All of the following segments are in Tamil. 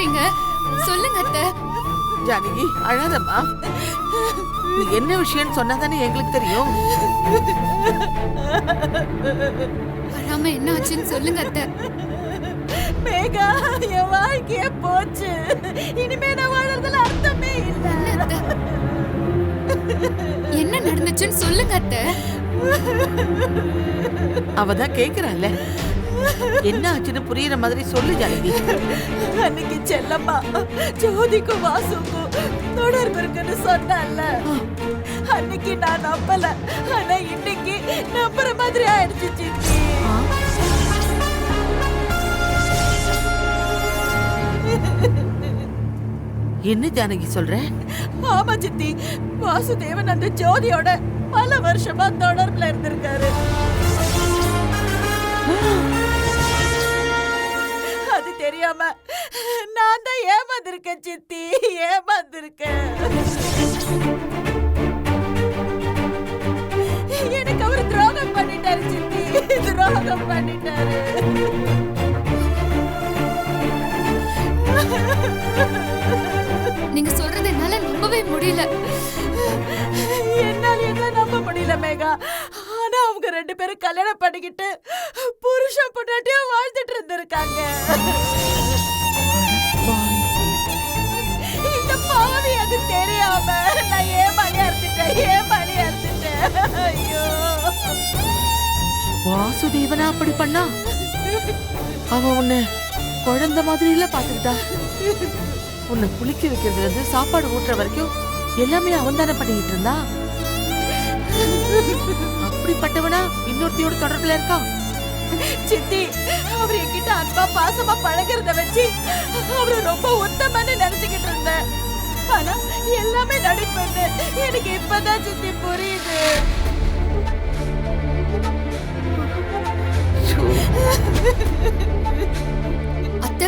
இருக்கீங்க? சொல்லுங்க அத்தை. ஜானகி அழாதம்மா. நீ என்ன விஷயம் சொன்னாதானே எங்களுக்கு தெரியும். அழாம என்ன ஆச்சுன்னு சொல்லுங்க அத்தை. மேகா, என் வாழ்க்கையே போச்சு. இனிமே நான் வாழறதுல அர்த்தமே இல்ல. என்ன நடந்துச்சுன்னு சொல்லுங்க அத்தை. அவதான் கேக்குறாள்ல, என்ன ஆச்சுன்னு புரியுற மாதிரி சொல்லு ஜானகி. அன்னைக்கு செல்லம்மா ஜோதிக்கும் வாசுக்கும் தொடர்பு இருக்குன்னு சொன்னால, அன்னைக்கு நான் நம்பல. ஆனா இன்னைக்கு நம்புற மாதிரி ஆயிடுச்சு சித்தி. என்ன ஜானகி சொல்ற? ஆமா சித்தி, வாசுதேவன் அந்த ஜோதியோட பல வருஷமா தொடர்புல இருந்திருக்காரு. அது தெரியாம நான் தான் ஏமாந்திருக்கேன் சித்தி, ஏமாந்திருக்கேன். எனக்கு அவரு துரோகம் பண்ணிட்டாரு சித்தி, துரோகம் பண்ணிட்டாரு. நீங்க சொல்றது என்னால நம்பவே முடியல. என்னால என்ன நம்ப முடியல மேகா. ஆனா அவங்க ரெண்டு பேரும் கல்யாணம் பண்ணிக்கிட்டு புருஷன் பொண்டாட்டியா வாழ்ந்துட்டு இருந்திருக்காங்க. இந்த பாவி அது தெரியாம நான் ஏமாளியா இருந்துட்டேன். ஐயோ, வாசுதேவனா அப்படி பண்ணா? அவ உன்னை குழந்தை மாதிரி இல்ல பாத்துக்கிட்டா. உன்னை குளிக்க வைக்கிறதுல இருந்து சாப்பாடு ஊட்டுற வரைக்கும் எல்லாமே அவன் தானே பண்ணிட்டு இருந்தா. அப்படிப்பட்டவனா இன்னொருத்தியோட தொடர்புல இருக்கா? சித்தி, அவர் என்கிட்ட அன்பா பாசமா பழகிறத வச்சு அவரு ரொம்ப உத்தமன்னு நினைச்சுக்கிட்டு இருந்தேன். ஆனா எல்லாமே நடிப்புன்னு எனக்கு இப்பதான் சித்தி புரியுது. அத்தை,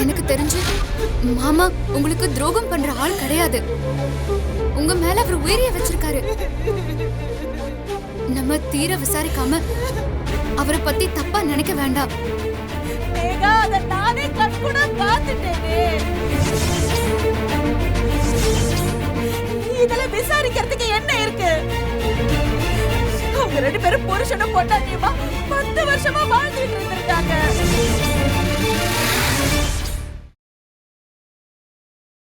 எனக்கு தெரிஞ்சு மாமா உங்களுக்கு துரோகம் பண்ற ஆள் கிடையாது. உங்க மேல அவர் உயிரிய வச்சிருக்காரு. நம்ம தீர விசாரிக்காம அவரை பத்தி தப்பா நினைக்க வேண்டாம். மேகா, அத நானே கண்கூட பார்த்துட்டேனே. இதுல விசாரிக்கிறதுக்கு என்ன இருக்கு? அவங்க ரெண்டு பேரும் புருஷனும் பொண்டாட்டியுமா 10 வருஷமா வாழ்ந்துட்டு இருந்திருக்காங்க.